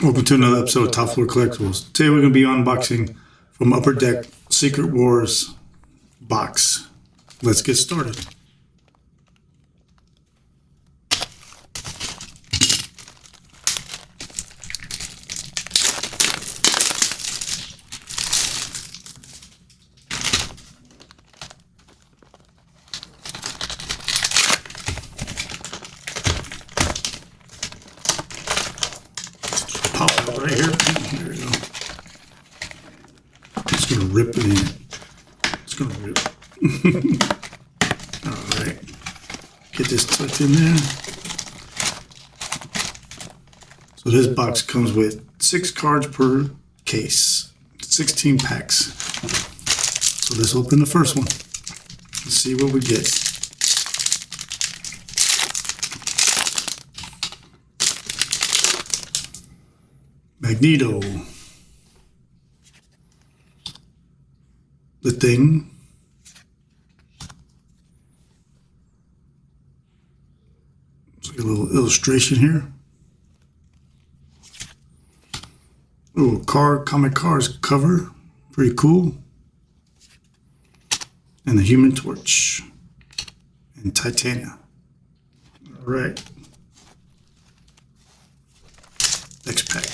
Welcome to another episode of Top Floor Collectibles. Today we're going to be unboxing from Upper Deck Secret Wars box. Let's get started. Pop out right here. There we go. Just gonna rip it in. It's gonna rip. Alright. Get this tucked in there. So this box comes with 6 cards per case. 16 packs. So let's open the first one. Let's see what we get. Magneto, the Thing, it's like a little illustration here. Oh, Comic Cars cover, pretty cool. And the Human Torch and Titania. All right, next pack.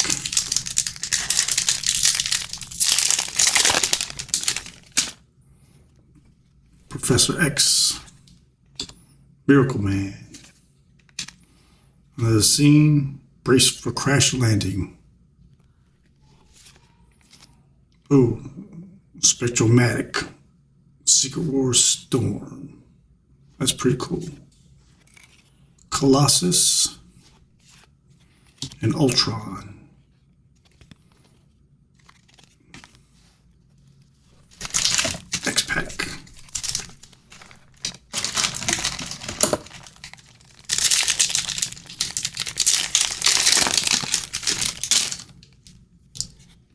Professor X, Miracle Man. Another scene, brace for crash landing. Oh, Spectromatic, Secret Wars Storm. That's pretty cool. Colossus and Ultron. Next pack.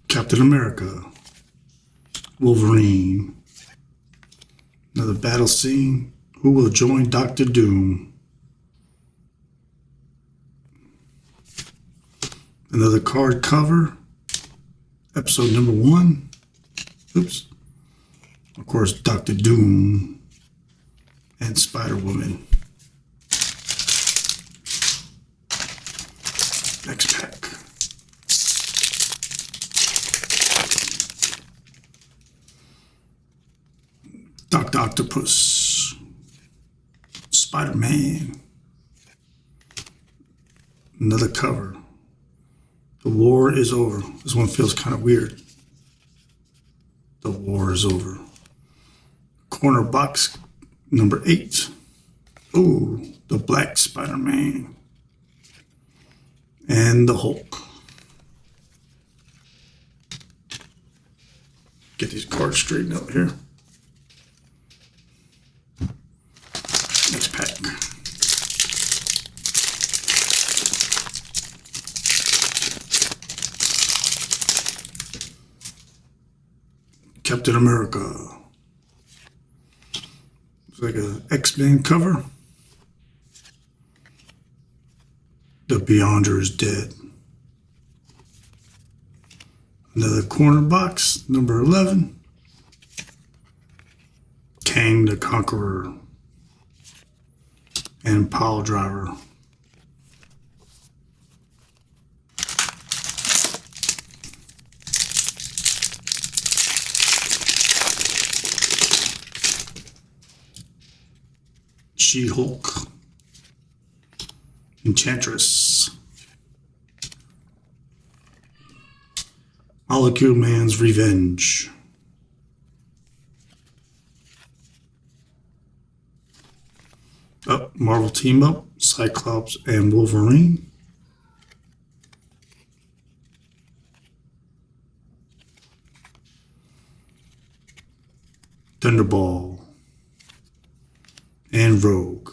Captain America, Wolverine, another battle scene. Who will join Doctor Doom? Another card cover, episode number 1. Oops. Of course, Doctor Doom and Spider-Woman. Next pack. Dr. Octopus, Spider-Man, another cover. The war is over. This one feels kind of weird. The war is over. Corner box number 8. Oh, the Black Spider-Man and the Hulk. Get these cards straightened out here. Next pack. Captain America. It's like an X-Men cover. The Beyonder is dead. Another corner box, number 11. Kang the Conqueror and Pile Driver. She-Hulk, Enchantress, Molecule Man's Revenge, Marvel Team Up, Cyclops and Wolverine, Thunderball and Rogue.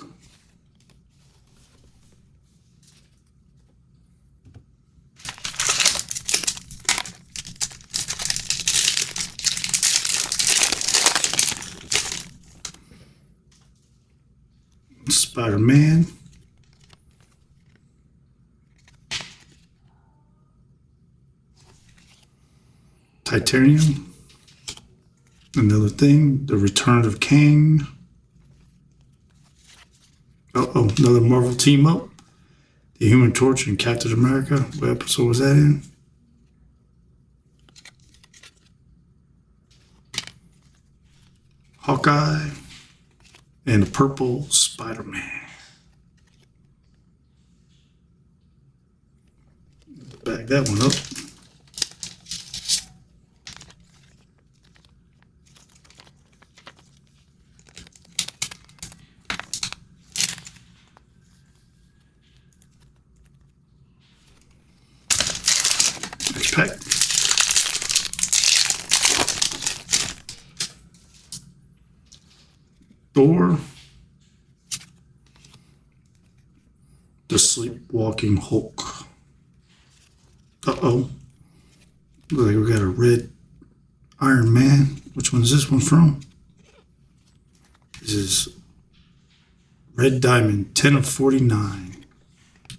Spider-Man, Titanium. Another thing, The Return of Kang. Another Marvel team up. The Human Torch and Captain America. What episode was that in? Hawkeye. And the Purple Spider-Man. Back that one up. Next pack. Thor. The Sleepwalking Hulk. Uh-oh. Looks like we got a red Iron Man. Which one is this one from? This is Red Diamond, 10 of 49.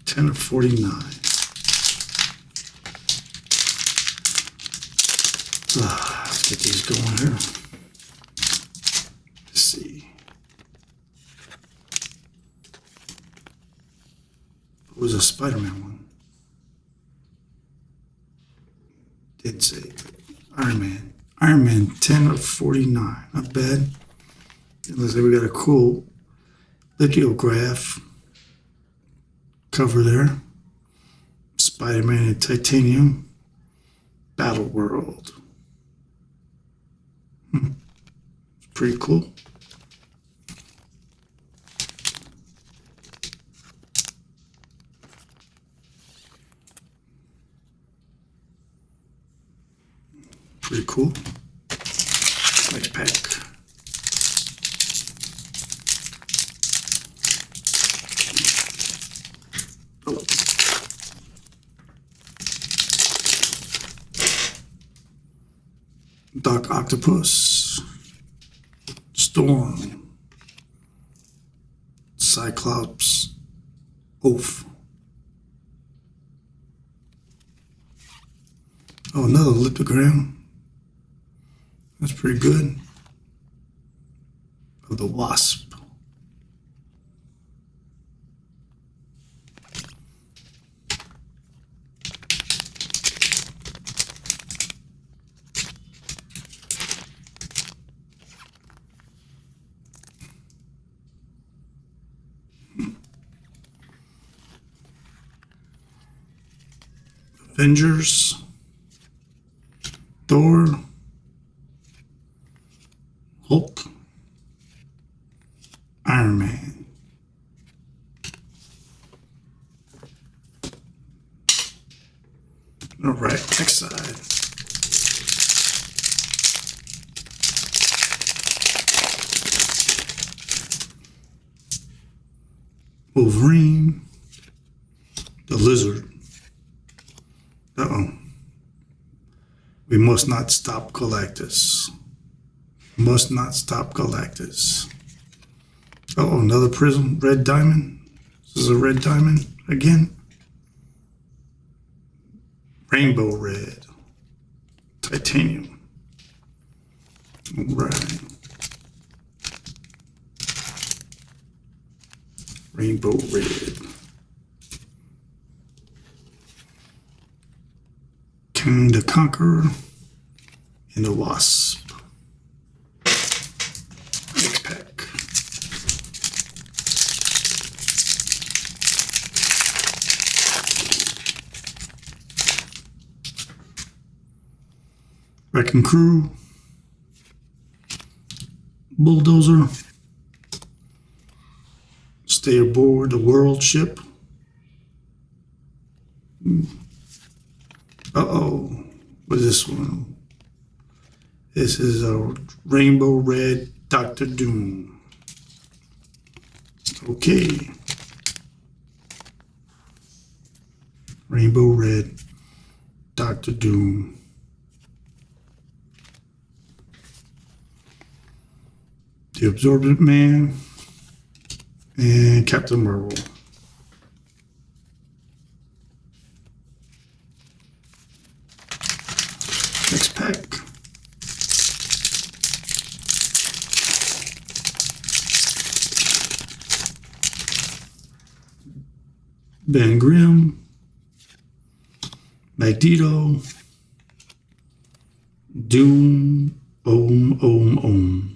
10 of 49. Let's get these going here. Let's see. What was a Spider-Man one? Didn't say. Iron Man. Iron Man, 10 of 49. Not bad. It looks like we got a cool lithograph cover there. Spider-Man and Titanium. Battle World. Pretty cool. Pretty cool. Next pack. Oh. Doc Octopus. Storm. Cyclops. Oaf. Oh, another lithogram. That's pretty good. Of the Wasp. Avengers. Thor. Hulk. Iron Man. All right, next side. Wolverine. The Lizard. Uh-oh. We must not stop Galactus. Must not stop Galactus. Oh, another prism. Red Diamond. This is a Red Diamond again. Rainbow Red. Titanium. All right. Rainbow Red. King the Conqueror and the Wasp. Next pack. Wrecking Crew. Bulldozer. Stay aboard the World Ship. Uh-oh. What is this one? This is a Rainbow Red Dr. Doom. Okay. Rainbow Red Dr. Doom. The Absorbent Man. And Captain Marvel. Next pack. pack. Ben Grimm, Magneto, Doom, Om.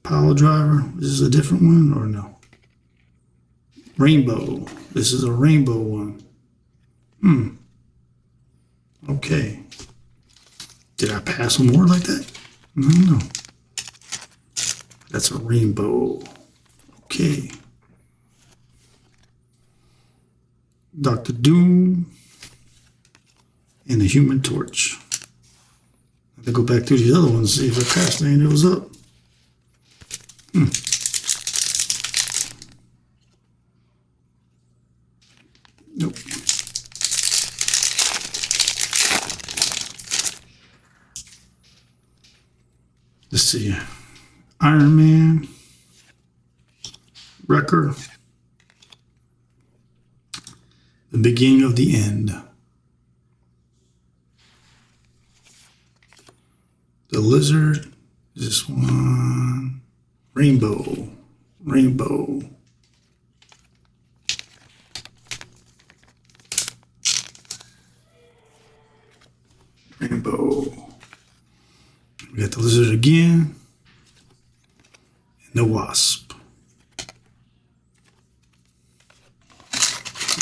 Power Driver, is this a different one or no? Rainbow, this is a rainbow one. Okay. Did I pass some more like that? No. That's a rainbow. Okay. Dr. Doom and the Human Torch. I have to go back through these other ones and see if I passed any of those up. Nope. Let's see. Iron Man, Wrecker, The Beginning of the End, The Lizard, this one, Rainbow, Rainbow, Rainbow. We got the Lizard again, and the Wasp.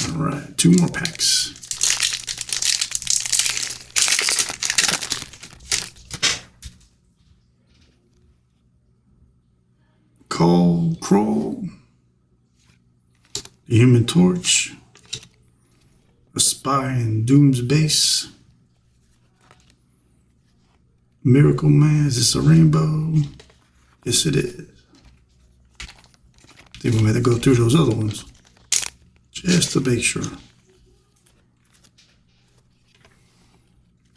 All right, 2 more packs. Crawl, the Human Torch, a spy in Doom's base, Miracle Man, is this a rainbow? Yes, it is. I think we might have to go through those other ones just to make sure.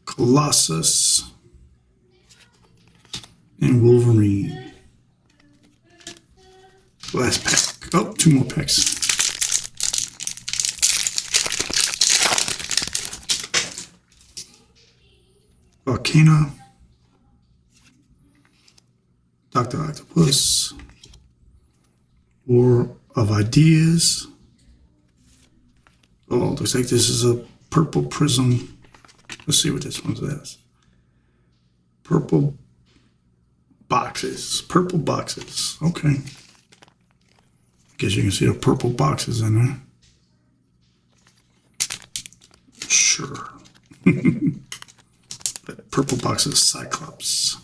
Colossus and Wolverine. Last pack. Oh, 2 more packs. Volcano, Dr. Octopus, War of Ideas. Oh, looks like this is a purple prism. Let's see what this one says. Purple boxes. Purple boxes. Okay. Guess you can see the purple boxes in there. Sure. Purple boxes, Cyclops.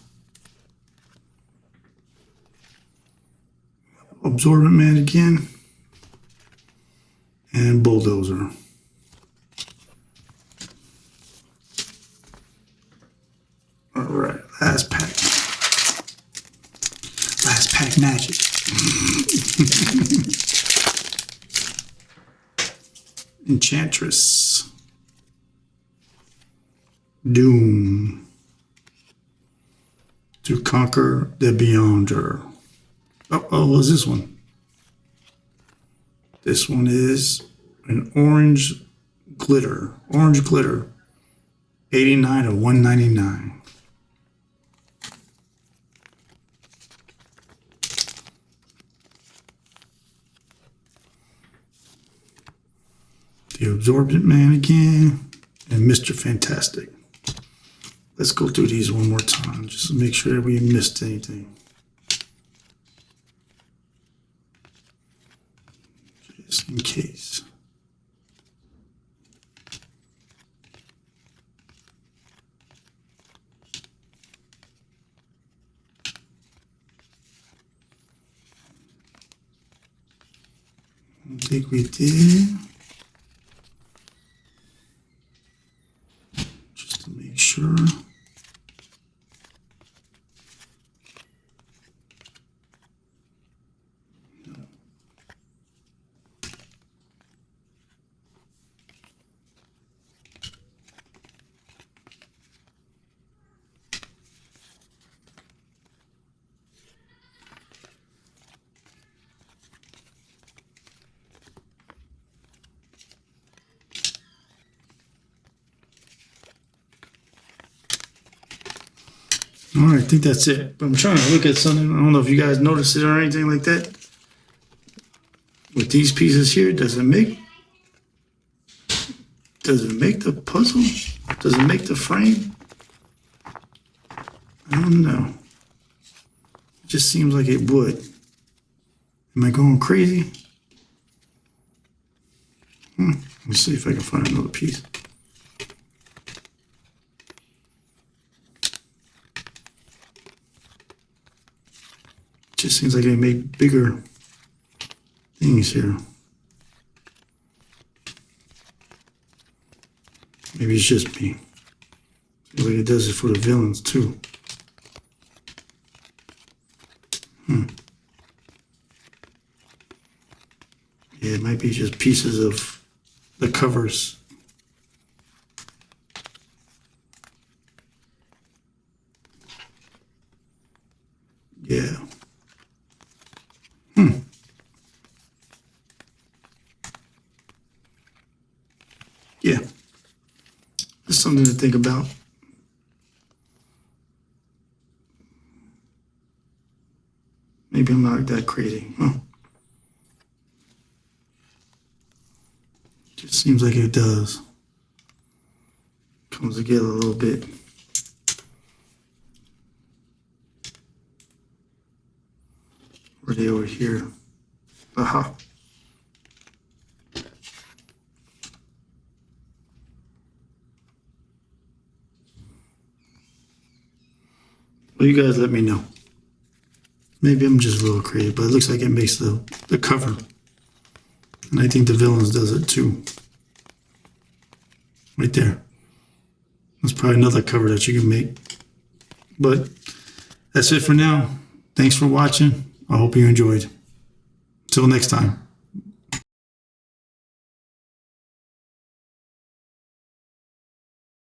Absorbent Man again. And Bulldozer. All right, last pack. Last pack magic. Enchantress. Doom. To conquer the Beyonder. Oh, what's this one? This one is an orange glitter. Orange glitter. 89 of 199. The Absorbent Man again. And Mr. Fantastic. Let's go through these one more time just to make sure we missed anything. Just in case. I think we did. Just to make sure. All right, I think that's it. But I'm trying to look at something. I don't know if you guys noticed it or anything like that. With these pieces here, does it make the puzzle? Does it make the frame? I don't know. It just seems like it would. Am I going crazy? Let me see if I can find another piece. It just seems like they make bigger things here. Maybe it's just me. The way it does it for the villains too. Yeah, it might be just pieces of the covers. Yeah. Yeah. Just something to think about. Maybe I'm not that crazy. Just seems like it does. Comes together a little bit. Were they over here? Aha. Well, you guys let me know. Maybe I'm just a little crazy, but it looks like it makes the cover. And I think the villains does it too. Right there. That's probably another cover that you can make. But that's it for now. Thanks for watching. I hope you enjoyed. Till next time.